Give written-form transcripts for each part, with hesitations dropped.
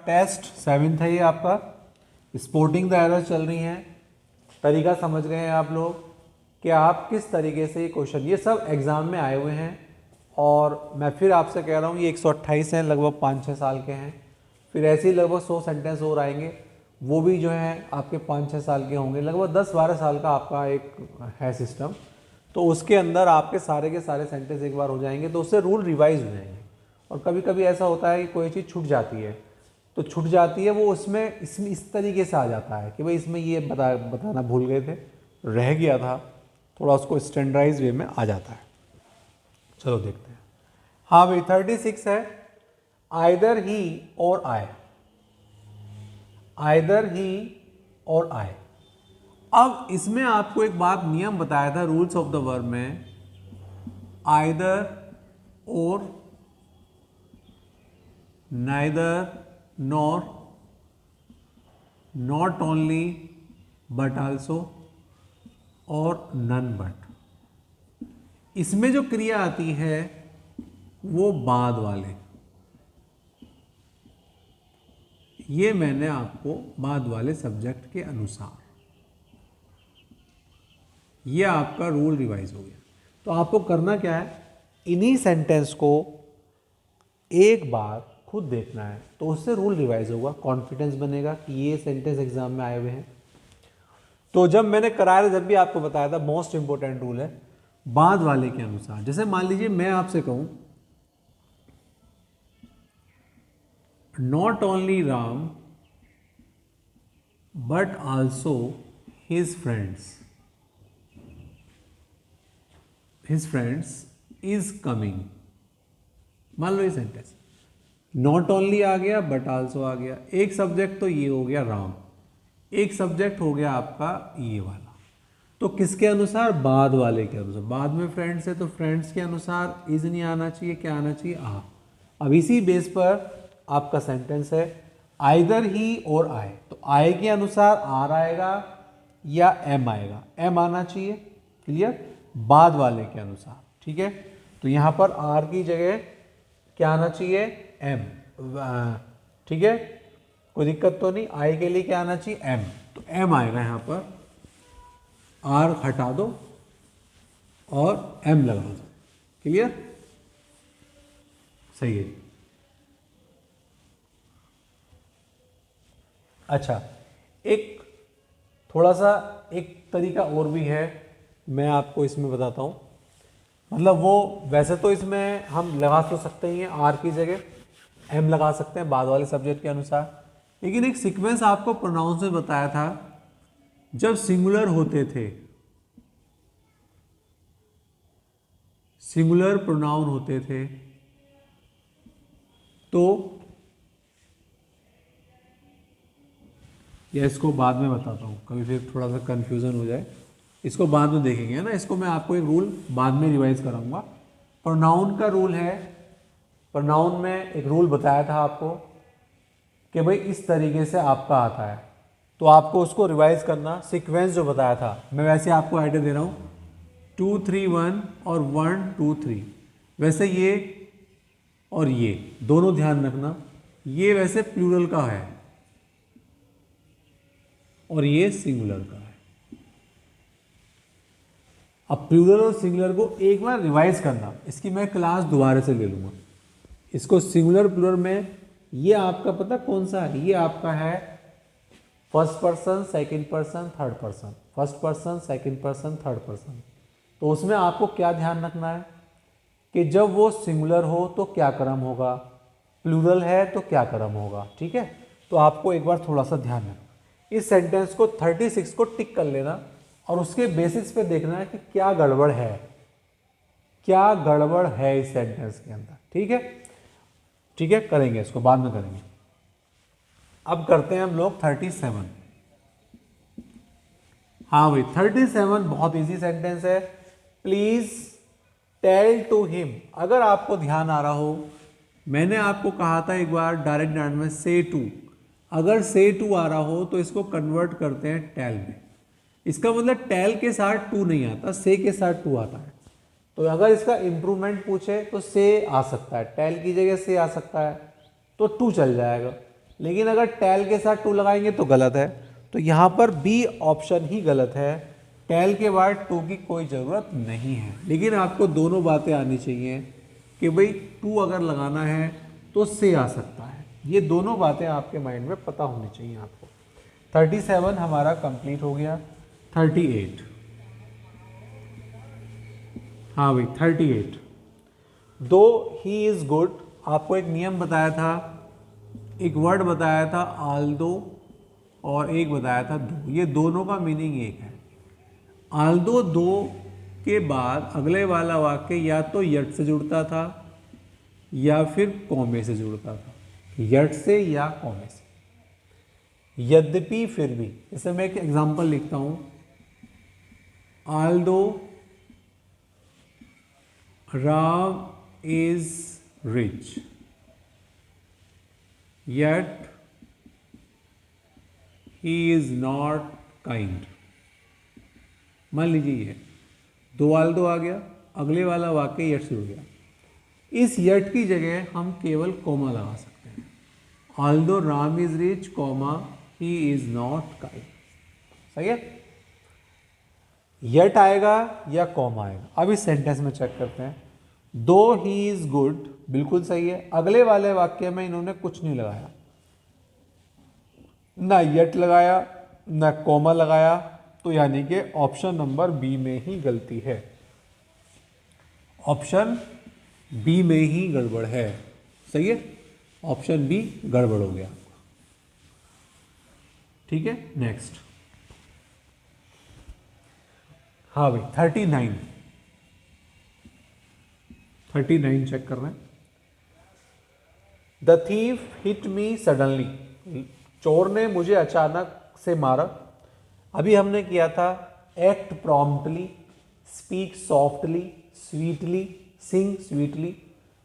Test 7th है, ये आपका स्पोर्टिंग द एरर चल रही हैं। तरीका समझ गए हैं आप लोग कि आप किस तरीके से ये क्वेश्चन, ये सब एग्जाम में आए हुए हैं और मैं फिर आपसे कह रहा हूँ ये 128 हैं, लगभग 5-6 साल के हैं। फिर ऐसे ही लगभग 100 सेंटेंस और आएंगे, वो भी जो है आपके 5-6 साल के होंगे। लगभग 10-12 साल का आपका एक है सिस्टम, तो उसके अंदर आपके सारे के सारे सेंटेंस एक बार हो जाएंगे, तो उससे रूल रिवाइज हो जाएंगे। और कभी कभी ऐसा होता है कि कोई चीज़ छूट जाती है, तो छूट जाती है वो उसमें इसमें इस तरीके से आ जाता है कि भाई इसमें ये बताना भूल गए थे, रह गया था, थोड़ा उसको स्टैंडर्डाइज वे में आ जाता है। चलो देखते हैं। हाँ भाई 36 है, आइदर ही और आई, आइदर ही और आई। अब इसमें आपको एक बात नियम बताया था रूल्स ऑफ द वर्ब में, आइदर और, neither nor, not only but also और नन बट। इसमें जो क्रिया आती है वो बाद वाले, ये मैंने आपको बाद वाले सब्जेक्ट के अनुसार, ये आपका रूल रिवाइज हो गया। तो आपको करना क्या है, इन्हीं सेंटेंस को एक बार खुद देखना है, तो उससे रूल रिवाइज होगा, कॉन्फिडेंस बनेगा कि ये सेंटेंस एग्जाम में आए हुए हैं। तो जब मैंने कराया था, जब भी आपको बताया था, मोस्ट इंपॉर्टेंट रूल है बाद वाले के अनुसार। जैसे मान लीजिए मैं आपसे कहूं not only Ram but also his friends, his friends is coming. मान लो ये सेंटेंस नॉट ओनली आ गया बट आल्सो आ गया, एक सब्जेक्ट तो ये हो गया राम, एक सब्जेक्ट हो गया आपका ये वाला। तो किसके अनुसार, बाद वाले के अनुसार। बाद में फ्रेंड्स है तो फ्रेंड्स के अनुसार इज नहीं आना चाहिए, क्या आना चाहिए, आ। अब इसी बेस पर आपका सेंटेंस है आइदर ही और आए, तो आए के अनुसार आर आएगा या एम आएगा, एम आना चाहिए, क्लियर, बाद वाले के अनुसार, ठीक है। तो यहां पर आर की जगह क्या आना चाहिए, एम, ठीक है, कोई दिक्कत तो नहीं। आई के लिए क्या आना चाहिए, एम, तो एम आएगा यहां पर, आर हटा दो और एम लगा दो, क्लियर, सही है। अच्छा, एक थोड़ा सा एक तरीका और भी है, मैं आपको इसमें बताता हूँ। मतलब वो वैसे तो इसमें हम लगा तो सकते ही हैं, आर की जगह एम लगा सकते हैं बाद वाले सब्जेक्ट के अनुसार, लेकिन एक सीक्वेंस आपको प्रोनाउंस में बताया था, जब सिंगुलर होते थे, सिंगुलर प्रोनाउन होते थे, तो या इसको बाद में बताता हूँ, कभी फिर थोड़ा सा कंफ्यूजन हो जाए, इसको बाद में देखेंगे, है ना। इसको मैं आपको एक रूल बाद में रिवाइज कराऊंगा। प्रोनाउन का रूल है, प्रोनाउन में एक रूल बताया था आपको कि भाई इस तरीके से आपका आता है, तो आपको उसको रिवाइज करना, सीक्वेंस जो बताया था, मैं वैसे आपको आइडिया दे रहा हूँ 2 3 1 और 1 2 3, वैसे ये और ये दोनों ध्यान रखना, ये वैसे प्लूरल का है और ये सिंगुलर का है। अब प्लूरल और सिंगुलर को एक बार रिवाइज करना, इसकी मैं क्लास दोबारा से ले लूँगा। इसको सिंगुलर प्लूरल में ये आपका पता कौन सा है, ये आपका है first person, second person, third person, first person, second person, third person. तो उसमें आपको क्या ध्यान रखना है कि जब वो सिंगुलर हो तो क्या क्रम होगा, प्लूरल है तो क्या क्रम होगा, ठीक है। तो आपको एक बार थोड़ा सा ध्यान रखना, इस सेंटेंस को 36 को टिक कर लेना और उसके बेसिस पे देखना है कि क्या गड़बड़ है, क्या गड़बड़ है इस सेंटेंस के अंदर, ठीक है, ठीक है, करेंगे इसको बाद में करेंगे। अब करते हैं हम लोग 37। हाँ भाई 37 बहुत इजी सेंटेंस है, प्लीज टेल टू हिम। अगर आपको ध्यान आ रहा हो, मैंने आपको कहा था एक बार डायरेक्ट डांट में से टू, अगर से टू आ रहा हो तो इसको कन्वर्ट करते हैं टेल में। इसका मतलब टेल के साथ टू नहीं आता, से के साथ टू आता है। तो अगर इसका इंप्रूवमेंट पूछे तो से आ सकता है, टेल की जगह से आ सकता है, तो टू चल जाएगा। लेकिन अगर टेल के साथ टू लगाएंगे तो गलत है, तो यहाँ पर बी ऑप्शन ही गलत है। टेल के बाद टू की कोई ज़रूरत नहीं है। लेकिन आपको दोनों बातें आनी चाहिए कि भाई टू अगर लगाना है तो से आ सकता है। ये दोनों बातें आपके माइंड में पता होनी चाहिए आपको। 37 हमारा कंप्लीट हो गया। 38, हाँ भाई 38, दो ही इज़ गुड, आपको एक नियम बताया था, एक वर्ड बताया था आल्दो और एक बताया था दो, ये दोनों का मीनिंग एक है। आल्दो दो के बाद अगले वाला वाक्य या तो यट से जुड़ता था या फिर कॉमे से जुड़ता था, यट से या कॉमे से। यद्यपि फिर भी, जैसे मैं एक एग्जांपल लिखता हूं, Aldous Ram is rich yet he is not kind। मान लीजिए ये दो आल्दो आ गया, अगले वाला वाक्य यट से जुड़ गया, इस यट की जगह हम केवल कोमा लगा सकते हैं। Aldous Ram is rich comma he is not kind. सही है, यट आएगा या कॉमा आएगा। अब इस सेंटेंस में चेक करते हैं। दो ही इज गुड बिल्कुल सही है, अगले वाले वाक्य में इन्होंने कुछ नहीं लगाया, ना यट लगाया ना कॉमा लगाया, तो यानी कि ऑप्शन नंबर बी में ही गलती है। ऑप्शन बी में ही गड़बड़ है। सही है, ऑप्शन बी गड़बड़ हो गया। ठीक है, नेक्स्ट। हाँ भाई 39 चेक कर रहे हैं। The thief hit me suddenly, चोर ने मुझे अचानक से मारा। अभी हमने किया था act promptly, speak softly, sweetly, sing sweetly,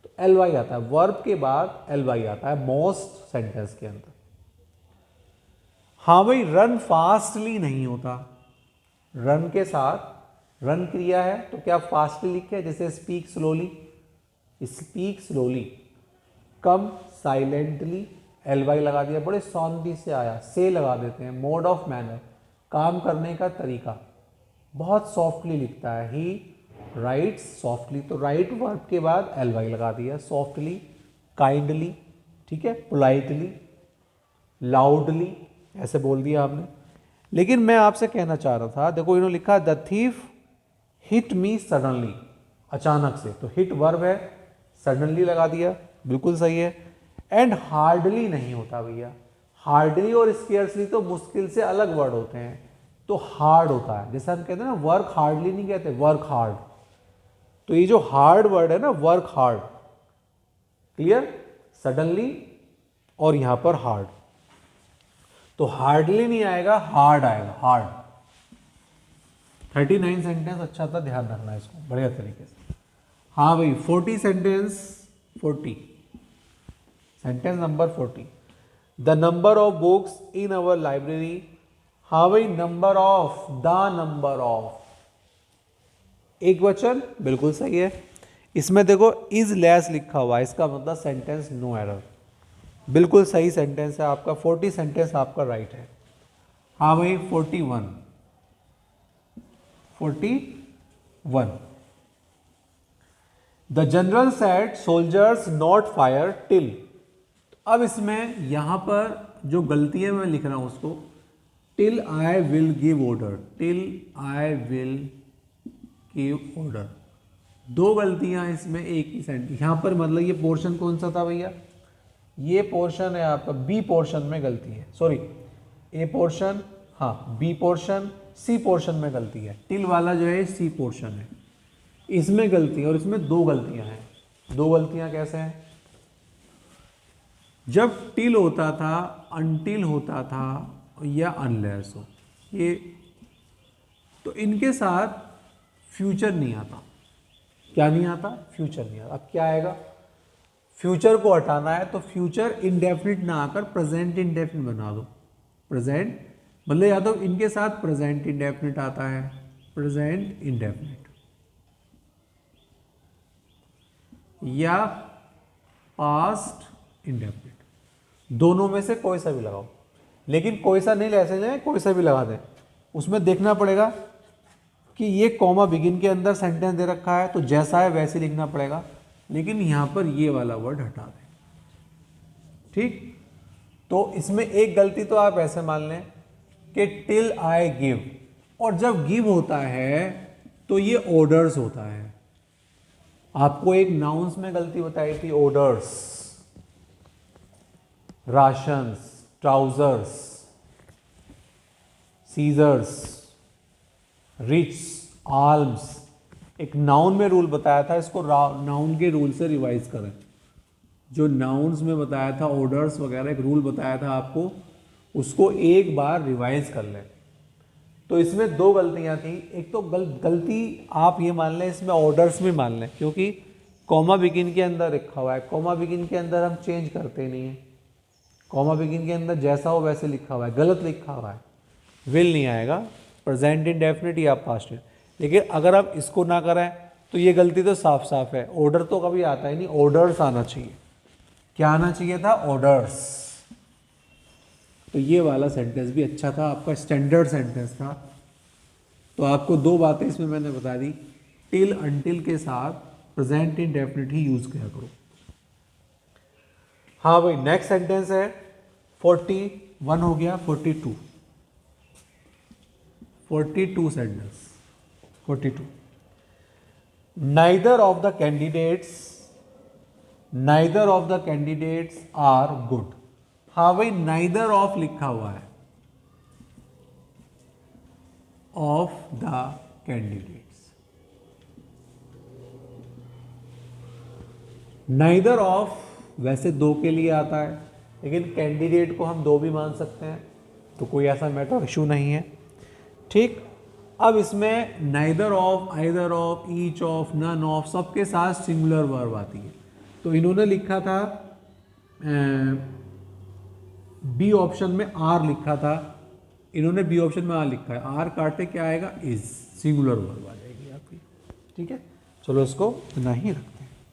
तो एल वाई आता है, वर्ब के बाद एल वाई आता है मोस्ट सेंटेंस के अंदर। हाँ भाई रन फास्टली नहीं होता, रन के साथ रन क्रिया है तो क्या फास्टली लिखे, जैसे स्पीक स्लोली, स्पीक स्लोली, कम साइलेंटली, एल वाई लगा दिया, बड़े शांति से आया, से लगा देते हैं, मोड ऑफ मैनर, काम करने का तरीका, बहुत सॉफ्टली लिखता है, ही राइट्स सॉफ्टली, तो राइट वर्ब के बाद एल वाई लगा दिया, सॉफ्टली, काइंडली, ठीक है, पोलाइटली, लाउडली, ऐसे बोल दिया आपने। लेकिन मैं आपसे कहना चाह रहा था, देखो इन्होंने लिखा the thief hit me suddenly, अचानक से, तो हिट वर्ब है, सडनली लगा दिया, बिल्कुल सही है। एंड हार्डली नहीं होता भैया, हार्डली और स्केर्सली तो मुश्किल से अलग वर्ड होते हैं, तो हार्ड होता है। जैसे हम कहते हैं ना वर्क हार्डली नहीं कहते, वर्क हार्ड, तो ये जो हार्ड वर्ड है ना वर्क हार्ड, क्लियर, सडनली और यहां पर हार्ड, तो हार्डली नहीं आएगा, हार्ड आएगा, हार्ड। 39 सेंटेंस अच्छा था, ध्यान रखना इसको बढ़िया तरीके से। हाँ भाई 40 sentence, 40 sentence number 40, the number of books in our library. हाँ भाई number of, the number of, एक वचन, बिल्कुल सही है। इसमें देखो इज लेस लिखा हुआ है, इसका मतलब सेंटेंस नो एरर, बिल्कुल सही सेंटेंस है आपका, 40 सेंटेंस आपका राइट है। हाँ भाई 41, the general said soldiers not fire till. अब इसमें यहां पर जो गलती है मैं लिख रहा हूं उसको, till I will give order, till I will give order, दो गलतियां इसमें एक ही सेंटेंस। यहां पर मतलब ये पोर्शन कौन सा था भैया, ये पोर्शन है आपका, बी पोर्शन में गलती है, सॉरी ए पोर्शन, हाँ बी पोर्शन, सी पोर्शन में गलती है, टिल वाला जो है सी पोर्शन है, इसमें गलती है, और इसमें दो गलतियां हैं। दो गलतियां कैसे हैं, जब टिल होता था, अनटिल होता था या अनलेस हो, ये तो इनके साथ फ्यूचर नहीं आता। क्या नहीं आता, फ्यूचर नहीं आता। अब क्या आएगा, फ्यूचर को हटाना है तो फ्यूचर इंडेफिनिट ना आकर प्रेजेंट इंडेफिनिट बना दो। प्रेजेंट मतलब या तो इनके साथ प्रेजेंट इंडेफिनिट आता है, प्रेजेंट इंडेफिनिट, या पास्ट इंडेफिनिट, दोनों में से कोई सा भी लगाओ, लेकिन कोई सा नहीं ले ऐसे कोई सा भी लगा दें, उसमें देखना पड़ेगा कि ये कॉमा बिगिन के अंदर सेंटेंस दे रखा है तो जैसा है वैसे लिखना पड़ेगा, लेकिन यहां पर ये वाला वर्ड हटा दें। ठीक, तो इसमें एक गलती तो आप ऐसे मान लें कि टिल आई गिव, और जब गिव होता है तो ये ऑर्डर्स होता है। आपको एक नाउन्स में गलती बताई थी, orders, rations, trousers, scissors, rich, alms, एक नाउन में रूल बताया था, इसको नाउन के रूल से रिवाइज करें। जो नाउन्स में बताया था, ऑर्डर्स वगैरह एक रूल बताया था आपको, उसको एक बार रिवाइज कर लें। तो इसमें दो गलतियां थी, एक तो गलती आप ये मान लें, इसमें ऑर्डर्स में मान लें, क्योंकि कॉमा बिगिन के अंदर लिखा हुआ है, कॉमा बिगिन के अंदर हम चेंज करते नहीं है, कॉमा बिगिन के अंदर जैसा हो वैसे लिखा हुआ है, गलत लिखा हुआ है, विल नहीं आएगा, प्रेजेंट इंडेफिनिट या पास्ट। लेकिन अगर आप इसको ना करें तो ये गलती तो साफ साफ है, ऑर्डर तो कभी आता ही नहीं, ऑर्डर्स आना चाहिए। क्या आना चाहिए था? ऑर्डर्स। तो ये वाला सेंटेंस भी अच्छा था, आपका स्टैंडर्ड सेंटेंस था। तो आपको दो बातें इसमें मैंने बता दी, टिल अनटिल के साथ प्रेजेंट इंडेफिनिट ही यूज किया करो। हाँ भाई, नेक्स्ट सेंटेंस है 41 हो गया, 42 sentence 42। Neither of the candidates are good. हाँ भाई, नाइदर ऑफ लिखा हुआ है, of the candidates. Neither of वैसे दो के लिए आता है, लेकिन कैंडिडेट को हम दो भी मान सकते हैं, तो कोई ऐसा मैटर इशू नहीं है। ठीक, अब इसमें neither of, either of, each of, none of, सबके साथ सिंगुलर वर्ब आती है। तो इन्होंने लिखा था बी ऑप्शन में आर लिखा था, इन्होंने बी ऑप्शन में आर लिखा है, आर काटे क्या आएगा? इज, सिंगुलर वर्ब आ जाएगी आपकी। ठीक है, चलो इसको इतना ही रखते हैं।